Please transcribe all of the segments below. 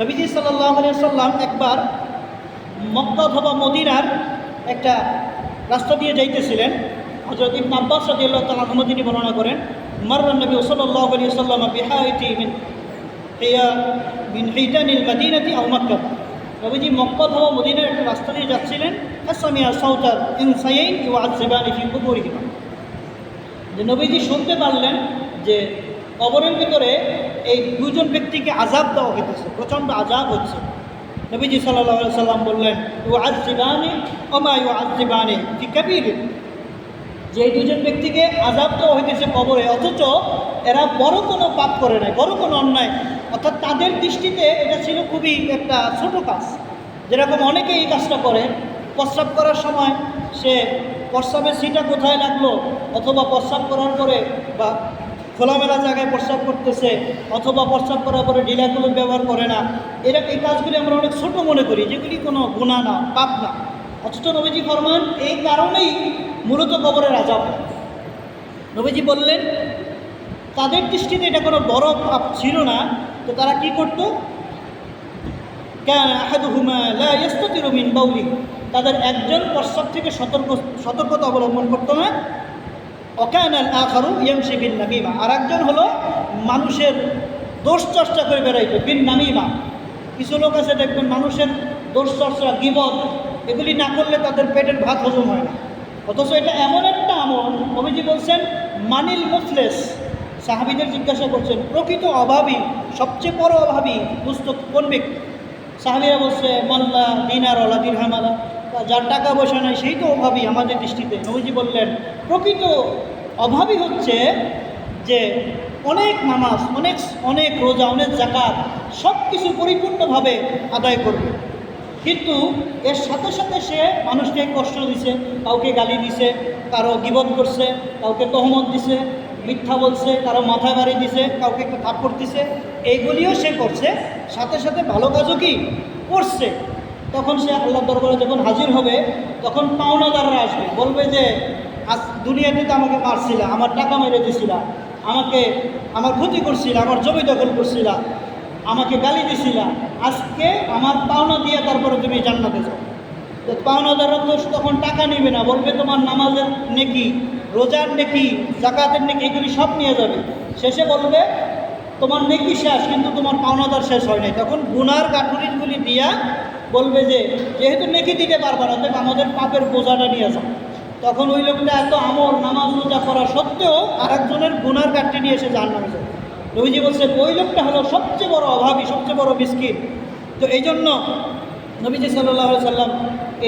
নবীজি সাল্লাল্লাহু আলাইহি সাল্লাম একবার মক্কা অথবা মদিনার একটা রাস্তা দিয়ে যাইতেছিলেন। হযরত ইবনে আব্বাস রাদিয়াল্লাহু তাআলা আনহু তিনি বর্ণনা করেন, মাররান নবী সাল্লাল্লাহু আলাইহি সাল্লাম বিহাইতি মিন হিতানিল মদিনাতি আও মক্কা। নবীজি মক্কা অথবা মদিনার একটা রাস্তা দিয়ে যাচ্ছিলেন। ফাসামিয়া সাউতাল ইনসাইন ইউআযিবানি ফি কুবুরিহিম। যে নবীজি শুনতে পারলেন যে কবরের ভিতরে এই দুজন ব্যক্তিকে আযাব দেওয়া হইতেছে, প্রচণ্ড আযাব হচ্ছে। নবীজি সাল্লাল্লাহু আলাইহি সাল্লাম বললেন, ইউআযিবানি ওয়া মা ইউআযিবানি ফি কাবীর। যে এই দুজন ব্যক্তিকে আযাব দেওয়া হইতেছে কবরে, অথচ এরা বড় কোনো পাপ করে নাই, বড় কোনো অন্যায়, অর্থাৎ তাদের দৃষ্টিতে এটা ছিল খুবই একটা ছোট কাজ। যেরকম অনেকে এই কাজটা করে, প্রস্রাব করার সময় সে প্রস্রাবের সিটা কোথায় লাগলো, অথবা প্রস্রাব করার পরে বা খোলামেলা জায়গায় প্রস্রাব করতেছে, অথবা প্রস্রাব করার পরে ঢিলাগুলো ব্যবহার করে না। এই কাজগুলি আমরা অনেক ছোট মনে করি, যেগুলি কোনো গুনাহ না, পাপ না। অথচ নবীজি ফরমান এই কারণেই মূলত কবরের আযাব। নবীজি বললেন তাদের দৃষ্টিতে এটা কোনো বড় পাপ ছিল না, তো তারা কি করত? কানা আহাদুহুমা লা ইস্তাতিরু মিন বাউলি। তাদের একজন প্রস্রাব থেকে সতর্কতা অবলম্বন করতো না। ওয়াকানাল আখারু ইয়ামশি বিন নামিমা। আর একজন হলো মানুষের দোষ চর্চা করে বেড়াইতো, বিন নামিমা। কিছু লোক আছে দেখবেন মানুষের দোষ চর্চা, গীবত এগুলি না করলে তাদের পেটের ভাত হজম হয় না। অথচ এটা এমন একটা আমল, নবীজি বলছেন মানিল মুফলেস। সাহাবীদের জিজ্ঞাসা করছেন প্রকৃত অভাবী, সবচেয়ে বড় অভাবী দুস্থ কোন ব্যক্তি? সাহাবীরা বলছে মাল্লা দিনার ওয়ালা দিরহামালা, যার টাকা পয়সা নাই সেই তো অভাবী আমাদের দৃষ্টিতে। নবীজি বললেন প্রকৃত অভাবী হচ্ছে যে অনেক নামাজ, অনেক রোজা, অনেক যাকাত সব কিছু পরিপূর্ণভাবে আদায় করবে, কিন্তু এর সাথে সাথে সে মানুষকে কষ্ট দিছে, কাউকে গালি দিছে, কারো গীবত করছে, কাউকে তহমত দিছে, মিথ্যা বলছে, কারো মাথায় বাড়ি দিছে, কাউকে একটা থাপ্পড় দিছে, এইগুলিও সে করছে, সাথে সাথে ভালো কাজও কি করছে। তখন সে আল্লাহর দরবারে যখন হাজির হবে, তখন পাওনাদাররা আসবে, বলবে যে আজ দুনিয়াতে তো আমাকে মারছিল, আমার টাকা মেরে দিছিল, আমার ক্ষতি করছিল, আমার জমি দখল করছিল, আমাকে গালি দিছিল, আজকে আমার পাওনা দিয়ে তারপরে তুমি জান্নাতে যাও। তো পাওনাদাররা তো তখন টাকা নেবে না, বলবে তোমার নামাজের নেকি, রোজার নেকি, যাকাতের নেকি এগুলি সব নিয়ে যাবে। শেষে বলবে তোমার নেকি শেষ, কিন্তু তোমার পাওনাদার শেষ হয় নাই। তখন গুনার গাঠুরিগুলি দিয়া বলবে যে যেহেতু নেকি দিতে পারবে না, তবে আমাদের পাপের বোঝাটা নিয়ে যাও। তখন ওই লোকটা এত আমল নামাজ রোজা করা সত্ত্বেও আরেকজনের গুনার কাঠটি নিয়ে এসে জাহান্নামে যাবে। নবীজি বলছে ওই লোকটা হলো সবচেয়ে বড় অভাবী, সবচেয়ে বড় মিসকিন। তো এই জন্য নবীজি সাল্লাল্লাহু আলাইহি সাল্লাম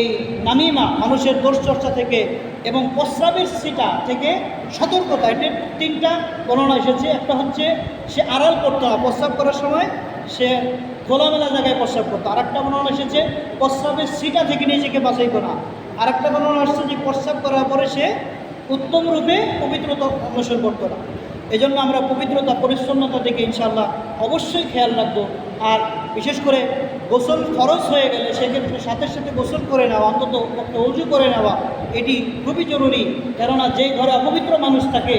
এই নামিমা, মানুষের দোষ চর্চা থেকে এবং প্রস্রাবের সিটা থেকে সতর্কতা, এটা তিনটা বর্ণনা এসেছে। একটা হচ্ছে সে আড়াল করতো না, প্রস্রাব করার সময় সে খোলামেলা জায়গায় প্রস্রাব করতো। আরেকটা বর্ণনা এসেছে প্রস্রাবের সিটা থেকে নিজেকে বাঁচাইতো না। আরেকটা বর্ণনা আসছে যে প্রস্রাব করার পরে সে উত্তম রূপে পবিত্রতা অনুসরণ করতো না। এই জন্য আমরা পবিত্রতা, পরিচ্ছন্নতা থেকে ইনশাআল্লাহ অবশ্যই খেয়াল রাখবো। আর বিশেষ করে গোসল ফরজ হয়ে গেলে সেক্ষেত্রে সাথে সাথে গোসল করে নেওয়া, অন্তত ওযু করে নেওয়া, এটি খুবই জরুরি। কেননা যেই ঘরে অপবিত্র মানুষ থাকে,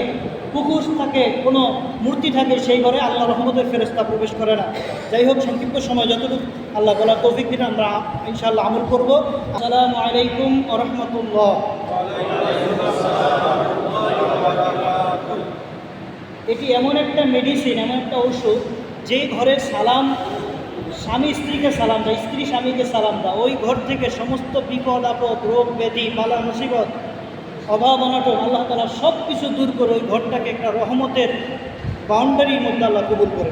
পুকুর থাকে, কোনো মূর্তি থাকে, সেই ঘরে আল্লাহ রহমতের ফেরেশতা প্রবেশ করে না। যাই হোক, সংক্ষিপ্ত সময় যতটুকু আল্লাহ বলার তৌফিক দিন আমরা ইনশাআল্লাহ আমল করব। আসসালামু আলাইকুম ওয়া রাহমাতুল্লাহ। এটি এমন একটা মেডিসিন, এমন একটা ওষুধ, যেই ঘরে সালাম, স্বামী স্ত্রীকে সালাম দেয়, স্ত্রী স্বামীকে সালাম দেয়, ওই ঘর থেকে সমস্ত বিপদ আপদ, রোগ ব্যাধি, বালা মুসিবত, অভাব অনটন আল্লাহ তাআলা সব কিছু দূর করে ওই ঘরটাকে একটা রহমতের বাউন্ডারির মধ্যে আল্লাহ কবুল করে।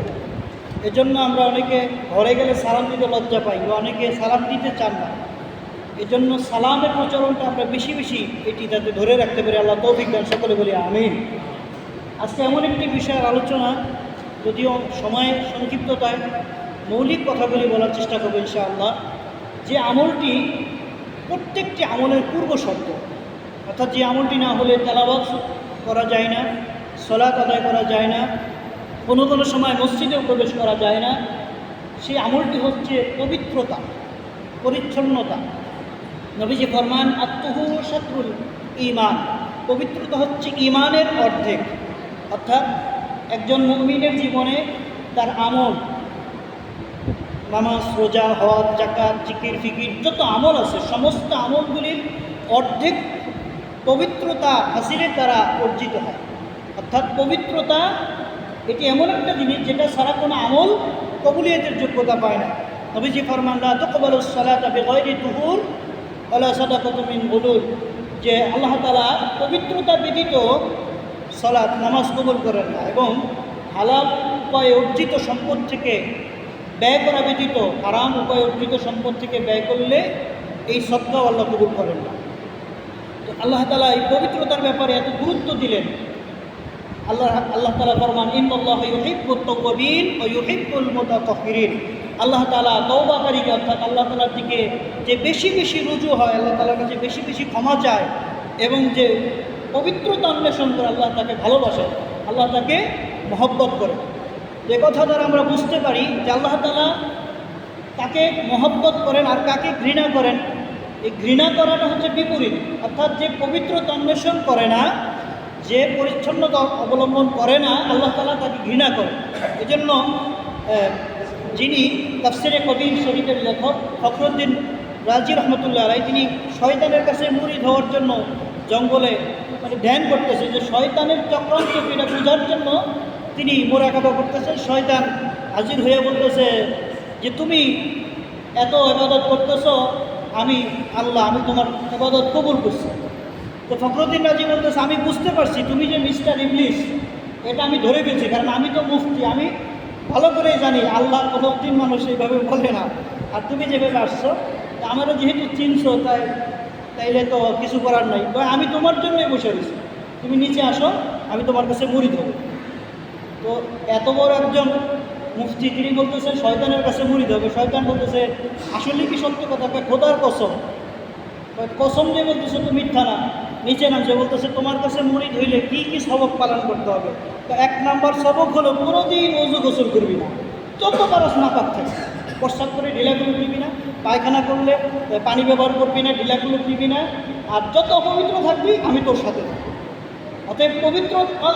এজন্য আমরা অনেকে ঘরে গেলে সালাম দিতে লজ্জা পাই, বা অনেকে সালাম দিতে চান না। এজন্য সালামের প্রচলনটা আমরা বেশি বেশি এটি যাতে ধরে রাখতে পারি, আল্লাহ তৌফিক দান। সকলে বলি আমিন। আজকে এমন একটি বিষয়ের আলোচনা, যদিও সময় সংক্ষিপ্ততায় মৌলিক কথাগুলি বলার চেষ্টা করবো ইনশাআল্লাহ। যে আমলটি প্রত্যেকটি আমলের পূর্ব শর্ত, অর্থাৎ যে আমলটি না হলে তেলাওয়াত করা যায় না, সালাত আদায় করা যায় না, কোনো কোনো সময় মসজিদেও প্রবেশ করা যায় না, সেই আমলটি হচ্ছে পবিত্রতা, পরিচ্ছন্নতা। নবীজি ফরমান আত্মহুর শাত্রুল ঈমান, পবিত্রতা হচ্ছে ঈমানের অর্ধেক। অর্থাৎ একজন মুমিনের জীবনে তার আমল নামাজ, রোজা, হজ, জাকাত, জিকির, ফিকির যত আমল আছে সমস্ত আমলগুলির অর্ধেক পবিত্রতা হাসিলের দ্বারা অর্জিত হয়। অর্থাৎ পবিত্রতা এটি এমন একটা জিনিস যেটা ছাড়া কোনো আমল কবুলিয়তের যোগ্যতা পায় না। নবীজি ফরমান লা তুকবালুস সালাতু বিগাইরি তুহুর ওয়ালা সাদাকাতুম মিন গুলুল, যে আল্লাহ তাআলা পবিত্রতা ব্যতীত সালাত নামাজ কবুল করেন না, এবং হালাল উপায়ে অর্জিত সম্পদ থেকে ব্যয় করা ব্যতীত হারাম উপায়ে অর্জিত সম্পদ থেকে ব্যয় করলে এই সদকাও আল্লাহ কবুল করেন না। তো আল্লাহ তাআলা এই পবিত্রতার ব্যাপারে এত গুরুত্ব দিলেন। আল্লাহ তাআলা ফরমান ইন্নাল্লাহা ইউহিব্বুত তাওয়াবিন ওয়া ইউহিব্বুল মুতাতাহহিরিন। আল্লাহ তাআলা তওবাকারীকে, অর্থাৎ আল্লাহ তাআলার দিকে যে বেশি বেশি রুজু হয়, আল্লাহ তাআলার কাছে বেশি বেশি ক্ষমা চায় এবং যে পবিত্রতা অন্বেষণ করে আল্লাহ তাকে ভালোবাসেন, আল্লাহ তাকে মহব্বত করে। যে কথা দ্বারা আমরা বুঝতে পারি যে আল্লাহ তাআলা কাকে মহব্বত করেন আর কাকে ঘৃণা করেন। এই ঘৃণা করাটা হচ্ছে বিপরীত, অর্থাৎ যে পবিত্রতা অন্বেষণ করে না, যে পরিচ্ছন্নতা অবলম্বন করে না, আল্লাহ তাআলা তাকে ঘৃণা করে। এজন্য যিনি তাফসিরে কবির শরীফের লেখক ফখরুদ্দিন রাজি রহমতুল্লাহ আলাইহি, তিনি শয়তানের কাছে মুরিদ হওয়ার জন্য জঙ্গলে ধ্যান করতেছে, যে শয়তানের চক্রান্ত এটা বোঝার জন্য তিনি মোরাকাবা করতেছে। শয়তান হাজির হয়ে বলতেছে যে তুমি এত ইবাদত করতেছো, আমি আল্লাহ, আমি তোমার ইবাদত কবুল করছি। তো ফখরুদ্দিন রাজি বলতেছে আমি বুঝতে পারছি তুমি যে মিস্টার ইবলিস, এটা আমি ধরে গেছি, কারণ আমি তো মুফতি, আমি ভালো করেই জানি আল্লাহ কোনোদিন মানুষ এইভাবে বলে না, আর তুমি যেভাবে আসছো আমারও যেহেতু চিনছো, তাইলে তো কিছু করার নাই, আমি তোমার জন্যই বসে রয়েছি, তুমি নিচে আসো, আমি তোমার কাছে মুরিদ হব। তো এত বড় একজন মুফতি, তিনি বলতেছে শয়তানের কাছে মুরিদ হবে। শয়তান বলতেছে আসলে কি সত্য কথা? খোদার কসম, কসম যে বলতেছে তো মিথ্যা না। নিচে নামছে, বলতেছে তোমার কাছে মুরিদ হইলে কি কি সবক পালন করতে হবে। তো 1 নাম্বার সবক হলো কোনোদিন ওযু গোসল করবি না, যত পারস নাপাক থাকে, প্রস্রাব করে ঢিলাগুলো দিবি না, পায়খানা করলে পানি ব্যবহার করবি না, ঢিলাগুলো দিবি না, আর যত অপবিত্র থাকবি আমি তোর সাথে থাকবো। অতএব পবিত্র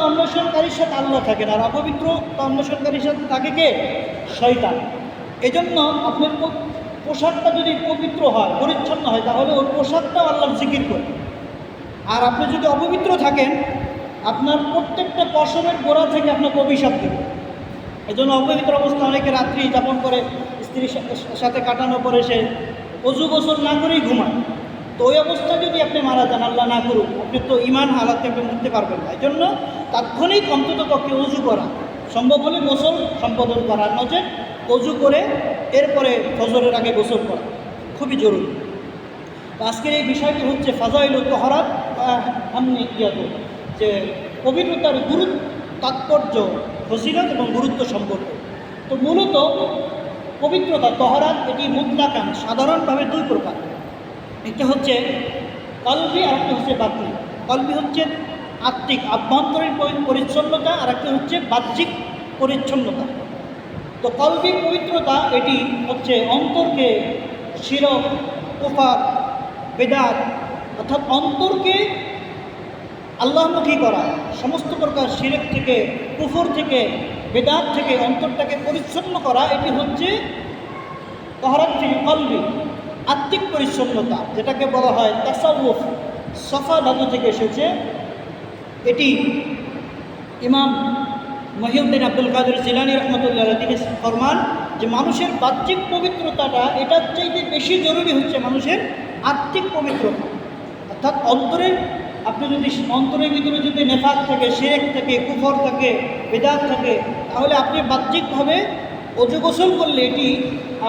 অন্বেষণকারীর সাথে আল্লাহ থাকেন, আর অপবিত্র অন্বেষণকারীর সাথে থাকে কে? শয়তান। এজন্য আপনার পোশাকটা যদি পবিত্র হয়, পরিচ্ছন্ন হয়, তাহলে ওই পোশাকটাও আল্লাহর জিকির করে। আর আপনি যদি অপবিত্র থাকেন, আপনার প্রত্যেকটা পশমের গোড়া থেকে আপনাকে অভিশাপ দেবে। এই জন্য অপবিত্র অবস্থা অনেকে রাত্রি যাপন করে, স্ত্রীর সাথে কাটানোর পরে সে অজু গোসল না করেই ঘুমায়। তো ওই অবস্থা যদি আপনি মারা যান, আল্লাহ না করুক, আপনি তো ইমান হালাতে আপনি মরতে পারবেন না। এই জন্য তাৎক্ষণিক অন্তত পক্ষে অজু করা, সম্ভব হলে গোসল সম্পাদন করা, নচেত অজু করে এরপরে ফজরের আগে গোসল করা খুবই জরুরি। আজকের এই বিষয়টি হচ্ছে ফাজাইলুত তাহারাত আহমিয়াত, যে পবিত্রতার গুরুত্ব, তাৎপর্য, ফজিলত এবং গুরুত্ব সম্পর্কে। তো মূলত পবিত্রতা তাহারাত এটি মুতলাকান সাধারণভাবে 2 প্রকার। একটা হচ্ছে কলবি আর একটা হচ্ছে বাহ্যিক। কলবি হচ্ছে আত্মিক আভ্যন্তরীণ পরিচ্ছন্নতা, আর একটা হচ্ছে বাহ্যিক পরিচ্ছন্নতা। তো কলবি পবিত্রতা এটি হচ্ছে অন্তরকে শিরক, কুফর, বেদাত, অর্থাৎ অন্তরকে আল্লাহমুখী করা, সমস্ত প্রকার শিরক থেকে, কুফর থেকে, বেদাত থেকে অন্তরটাকে পরিচ্ছন্ন করা, এটি হচ্ছে তাহারাত ফিল কলবি, আত্মিক পরিচ্ছন্নতা, যেটাকে বলা হয় তাসাউফ, সফা ধাতু থেকে এসেছে। এটি ইমাম মহিউদ্দিন আব্দুল কাদের জিলানী রহমতুল্লাহ তিনি ফরমান যে মানুষের বাহ্যিক পবিত্রতাটা এটার চাইতে বেশি জরুরি হচ্ছে মানুষের আত্মিক পবিত্রতা। অর্থাৎ অন্তরের, আপনি যদি অন্তরের ভিতরে যদি নেফাক থাকে, শিরক থাকে, কুফর থাকে, বেদাত থাকে, তাহলে আপনি বাহ্যিকভাবে অজু গোসল করলে এটি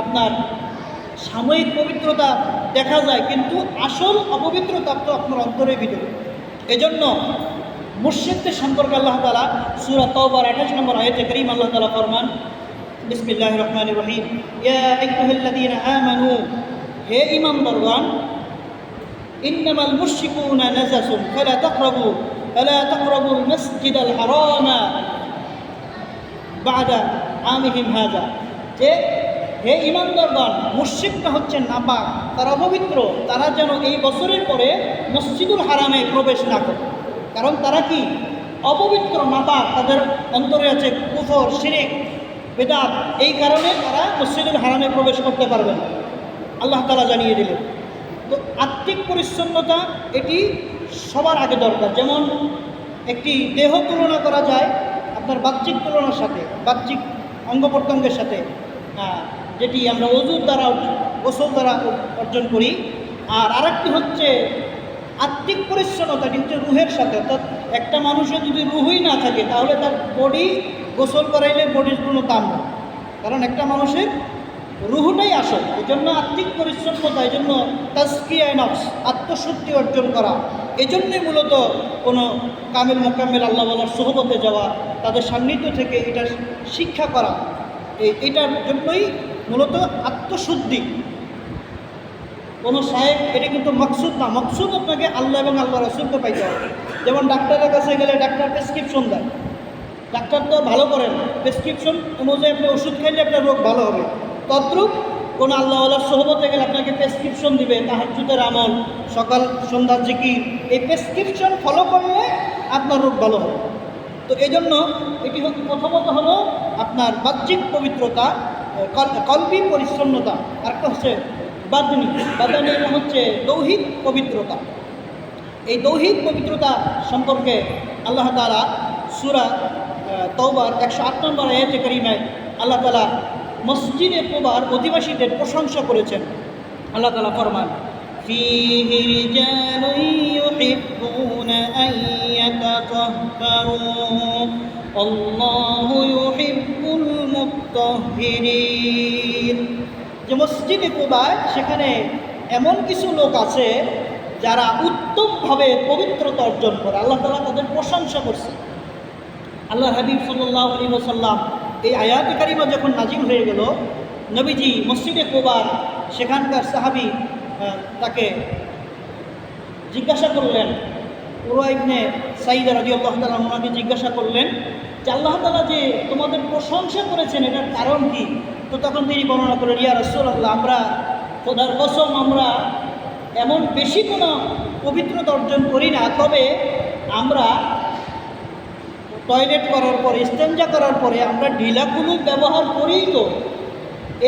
আপনার সাময়িক পবিত্রতা দেখা যায়, কিন্তু আসল অপবিত্রতা তো আপনার অন্তরের ভিতরে। এজন্য মুশরিকদের সম্পর্কে আল্লাহ তাআলা সূরা তাওবার 28 নম্বর আয়াতে কারীম আল্লাহ তাআলা ফরমান, বিসমিল্লাহির রহমানির রহিম, ইয়া আইয়ুহাল্লাযীনা আমানু, হে ঈমানদারগণ, ইন্নামাল মুশরিকুনা নাজাসুন ফালা তাকরাবুল মাসজিদাল হারামা বা'দা আমিহিম হাযা, যে হে ঈমানদারগণ, মুশরিকরা হচ্ছে নাপাক, তারা অপবিত্র, তারা যেন এই বছরের পরে মসজিদুল হারামে প্রবেশ না করে। কারণ তারা কি? অপবিত্র, নাপাক, তাদের অন্তরে আছে কুফর, শিরক, বেদাত, এই কারণে তারা মসজিদুল হারামে প্রবেশ করতে পারবে না, আল্লাহ তাআলা জানিয়ে দিলেন। তো আত্মিক পরিচ্ছন্নতা এটি সবার আগে দরকার। যেমন একটি দেহ তুলনা করা যায় আপনার বাহ্যিক তুলনার সাথে, বাহ্যিক অঙ্গ প্রত্যঙ্গের সাথে, যেটি আমরা ওযুর দ্বারা, গোসল দ্বারা অর্জন করি। আর আরেকটি হচ্ছে আত্মিক পরিচ্ছন্নতা, কিন্তু রুহের সাথে। অর্থাৎ একটা মানুষের যদি রুহই না থাকে তাহলে তার বডি গোসল করাইলে বডির কোনো দাম নেই, কারণ একটা মানুষের রুহটাই আসল। এই জন্য আত্মিক পরিচ্ছন্নতা, এই জন্য তাজকিয়ায়ে নফস, আত্মশুদ্ধি অর্জন করা, এই জন্যই মূলত কোনো কামেল মোকাম্মেল আল্লাহ ওয়ালার সোহবতে যাওয়া, তাদের সান্নিধ্য থেকে এটা শিক্ষা করা, এটার জন্যই মূলত আত্মশুদ্ধি। কোনো সাহেব এটা কিন্তু মকসুদ না, মকসুদ আপনাকে আল্লাহ এবং আল্লাহ রাসূলকে পাইতে হবে। যেমন ডাক্তারের কাছে গেলে ডাক্তার প্রেসক্রিপশন দেয়, ডাক্তার তো ভালো করেন, প্রেসক্রিপশন অনুযায়ী আপনি ওষুধ খাইলে আপনার রোগ ভালো হবে। তদ্রূপ কোনো আল্লাহওয়ালার সোহবতে গেলে আপনাকে প্রেসক্রিপশন দিবে, তাহাজ্জুদের আমল, সকাল সন্ধ্যার জিকির, এই প্রেসক্রিপশন ফলো করলে আপনার রোগ ভালো হবে। তো এই জন্য এটি প্রথমত হলো আপনার বাহ্যিক পবিত্রতা, কলবি পরিচ্ছন্নতা। আরেকটা হচ্ছে বাদনী, এটা হচ্ছে দৌহিক পবিত্রতা। এই দৌহিক পবিত্রতা সম্পর্কে আল্লাহ তাআলা সূরা তাওবার 108 নম্বর আয়াতে কারিমায় আল্লাহ তাআলা মসজিদে কুবার অধিবাসীদের প্রশংসা করেছেন। আল্লাহ তাআলা ফরমান, ফীহি রিজালুন ইউহিব্বুনা আন ইয়াতাতাহহারু আল্লাহু ইউহিব্বুল মুত্তাহহিরিন। যে মসজিদে কুবায় সেখানে এমন কিছু লোক আছে যারা উত্তমভাবে পবিত্রতা অর্জন করে, আল্লাহ তাআলা তাদের প্রশংসা করছে। আল্লাহ হাবিব সাল্লাল্লাহু আলাইহি ওয়াসাল্লাম এই আয়াতে কারিমা যখন নাজিল হয়ে গেল, নবীজি মসজিদে কুবার সেখানকার সাহাবী তাকে জিজ্ঞাসা করলেন, উরওয়া ইবনে সাঈদ রাদিয়াল্লাহু তাআলা ওনাকে জিজ্ঞাসা করলেন যে আল্লাহ তাআলা যে তোমাদের প্রশংসা করেছেন এটার কারণ কি? তো তখন তিনি বর্ণনা করলেন, ইয়া রাসূলুল্লাহ, আমরা খোদার কসম আমরা এমন বেশি কোনো পবিত্রতা অর্জন করি না, তবে আমরা টয়লেট করার পরে, ইস্তেঞ্জা করার পরে আমরা ঢিলা কুলুপ ব্যবহার করিই তো,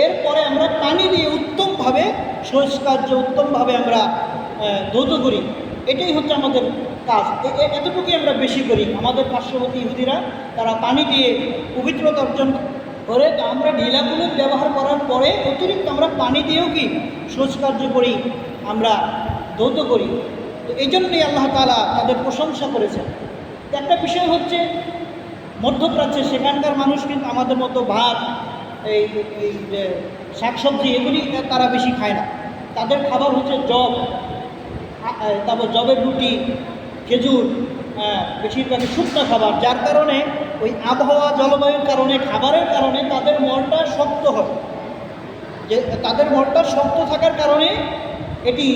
এরপরে আমরা পানি দিয়ে উত্তমভাবে শৌচকার্য, উত্তমভাবে আমরা ধৌত করি। এটাই হচ্ছে আমাদের কাজ, এতটুকুই আমরা বেশি করি। আমাদের পার্শ্ববর্তী ইহুদিরা তারা পানি দিয়ে পবিত্রতা অর্জন করে, আমরা ঢিলা কুলুপ ব্যবহার করার পরে অতিরিক্ত আমরা পানি দিয়েও কি শৌচকার্য করি, আমরা ধৌত করি। তো এই জন্যই আল্লাহ তাআলা তাদের প্রশংসা করেছেন। একটা বিষয় হচ্ছে মধ্যপ্রাচ্যে সেখানকার মানুষ কিন্তু আমাদের মতো ভাত, এই যে শাকসবজি এগুলি তারা বেশি খায় না। তাদের খাবার হচ্ছে জব, তারপর জবের রুটি, খেজুর, বেশিরভাগই শুকনো খাবার, যার কারণে ওই আবহাওয়া জলবায়ুর কারণে, খাবারের কারণে তাদের মনটা শক্ত হয়। যে তাদের মনটা শক্ত থাকার কারণে এটি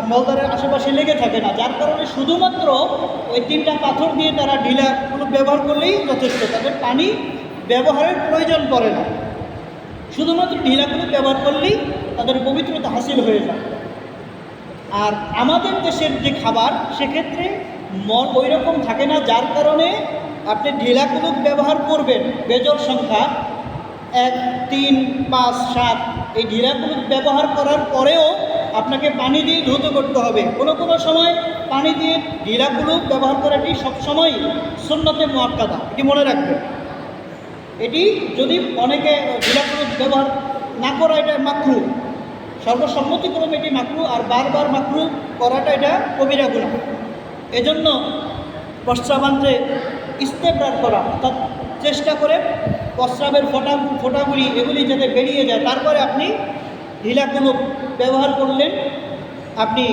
মলদ্বারের আশেপাশে লেগে থাকে না, যার কারণে শুধুমাত্র ওই 3টা পাথর দিয়ে তারা ঢিলা কোনো ব্যবহার করলেই যথেষ্ট, তাদের পানি ব্যবহারের প্রয়োজন পড়ে না। শুধুমাত্র ঢিলাগুলো ব্যবহার করলেই তাদের পবিত্রতা হাসিল হয়ে যায়। আর আমাদের দেশের যে খাবার সেক্ষেত্রে মল ওই রকম থাকে না, যার কারণে আপনি ঢিলাগুলো ব্যবহার করবেন বেজোড় সংখ্যা 1, 3, 5, 7, এই ঢিলাগুলো ব্যবহার করার পরেও আপনাকে পানি দিয়ে ধৌত করতে হবে। কোনো কোনো সময় পানি দিয়ে ঢিলাগুলো ব্যবহার করাটি সবসময় সুন্নতে মুআক্কাদা, এটি মনে রাখবেন। এটি যদি অনেকে ঢিলাগুলো ব্যবহার না করা এটা মাকরু, সর্বসম্মতিক্রমে এটি মাকরু, আর বারবার মাকরু করাটা এটা কবিরা গুনাহ। এজন্য প্রস্রাবান্তে ইস্তেবরার করা, অর্থাৎ চেষ্টা করে প্রস্রাবের ফোঁটাগুলি এগুলি যাতে বেরিয়ে যায়, তারপরে আপনি ঢিলাগুলো ব্যবহার করলেন। আপনি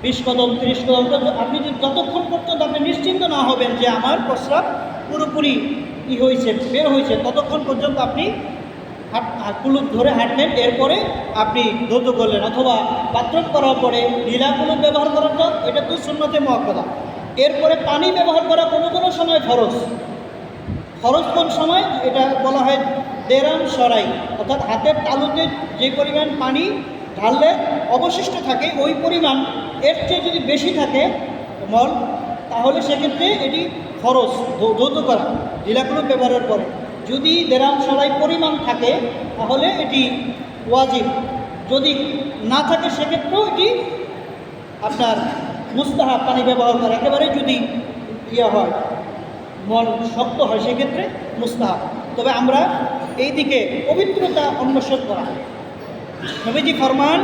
20 কদম 30 কদম, আপনি যতক্ষণ পর্যন্ত আপনি নিশ্চিন্ত না হবেন যে আমার প্রস্রাব পুরোপুরি বের হয়েছে, ততক্ষণ পর্যন্ত আপনি কুলুপ ধরে হাঁটলেন, এরপরে আপনি ধৌত করলেন। অথবা বাথরুম করার পরে ঢিলা কুলুপ ব্যবহার করাটা এটা তো সুন্নতে মুআক্কাদা। এরপরে পানি ব্যবহার করা কোনো কোনো সময় ফরজ কোন সময়? এটা বলা হয় দেরাম সরাই, অর্থাৎ হাতের তালুতে যে পরিমাণ পানি ঢাললে অবশিষ্ট থাকে ওই পরিমাণ, এর চেয়ে যদি বেশি থাকে মল, তাহলে সেক্ষেত্রে এটি ফরজ ধৌত করা ঢিলাকুলুপ ব্যবহারের পরে। যদি দেরাম সলাই পরিমাণ থাকে তাহলে এটি ওয়াজিব, যদি না থাকে সেক্ষেত্রেও এটি আপনার মুস্তাহাব পানি ব্যবহার করা। একেবারে যদি হয় মন শক্ত হয় সেক্ষেত্রে মুস্তাহাব। তবে আমরা এই দিকে পবিত্রতা অন্বেষণ করা। নবীজি ফরমান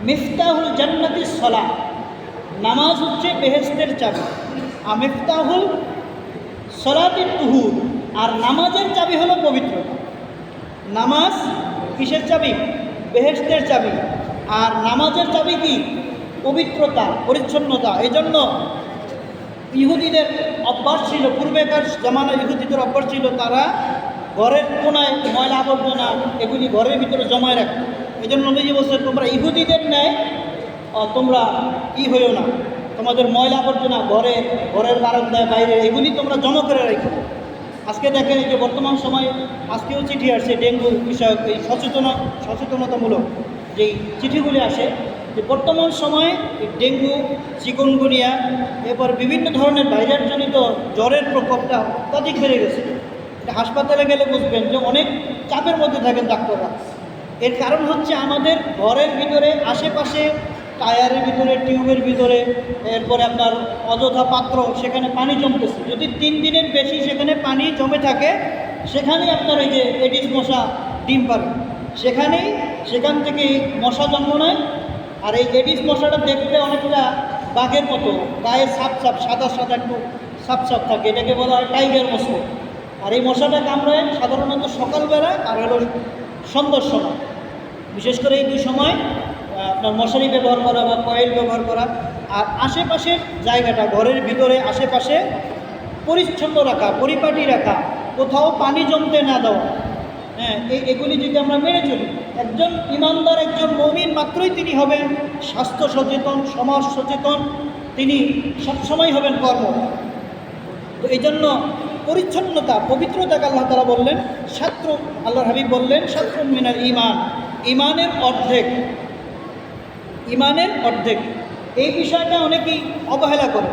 মিফতাহুল জান্নাতি সলাহ, নামাজ হচ্ছে বেহেশতের চাবি। আর মিফতাহুল সলাতির তুহুর, আর নামাজের চাবি হলো পবিত্রতা। নামাজ কিসের চাবি? বেহেশতের চাবি। আর নামাজের চাবি কি? পবিত্রতা, পরিচ্ছন্নতা। এই জন্য ইহুদিদের অভ্যাস ছিল, পূর্বেকার জামানায় ইহুদিদের অভ্যাস ছিল, তারা ঘরের কোনায় ময়লা আবর্জনা এগুলি ঘরের ভিতরে জমায় রাখত। এই জন্য নবীজি বলছেন তোমরা ইহুদিদের ন্যায় তোমরা হইও না, তোমাদের ময়লা আবর্জনা ঘরের বারান্দায় বাইরে এগুলি তোমরা জমা করে রাখো। আজকে দেখেন এই যে বর্তমান সময়ে আজকেও চিঠি আসছে ডেঙ্গু বিষয়ক, এই সচেতনতামূলক যেই চিঠিগুলি আসে, যে বর্তমান সময়ে ডেঙ্গু, চিকুনগুনিয়া, এরপর বিভিন্ন ধরনের ভাইরাস জনিত জ্বরের প্রকোপটা অত্যাধিক বেড়ে গেছে। হাসপাতালে গেলে বুঝবেন যে অনেক চাপের মধ্যে থাকেন ডাক্তাররা। এর কারণ হচ্ছে আমাদের ঘরের ভিতরে আশেপাশে টায়ারের ভিতরে, টিউবের ভিতরে, এরপরে আপনার অযথা পাত্র, সেখানে পানি জমতেছে। যদি 3 দিনের বেশি সেখানে পানি জমে থাকে, সেখানেই আপনার এই যে এডিস মশা ডিম পারে, সেখান থেকে মশা জন্ম নেয়। আর এই এডিস মশাটা দেখতে অনেকটা বাঘের মতো, গায়ে সাপ সাদা একটু সাপ থাকে, এটাকে বলা হয় টাইগার মশা। আর এই মশাটা কামড়ায় সাধারণত সকালবেলায় আর হলো সন্ধ্যার সময়। বিশেষ করে এই 2 সময় আপনার মশারি ব্যবহার করা বা কয়েল ব্যবহার করা। আর আশেপাশের জায়গাটা, ঘরের ভিতরে আশেপাশে পরিচ্ছন্ন রাখা, পরিপাটি রাখা, কোথাও পানি জমতে না দেওয়া। এগুলি যদি আমরা মেনে চলি, একজন ইমানদার, একজন মুমিন মাত্রই তিনি হবেন স্বাস্থ্য সচেতন, সমাজ সচেতন, তিনি সবসময় হবেন কর্ম। তো এই জন্য পরিচ্ছন্নতা, পবিত্রতাকে আল্লাহ তাআলা বললেন আল্লাহর হাবিব বললেন শাত্রুন মিনাল ঈমান, ঈমানের অর্ধেক। এই বিষয়টা অনেকেই অবহেলা করে।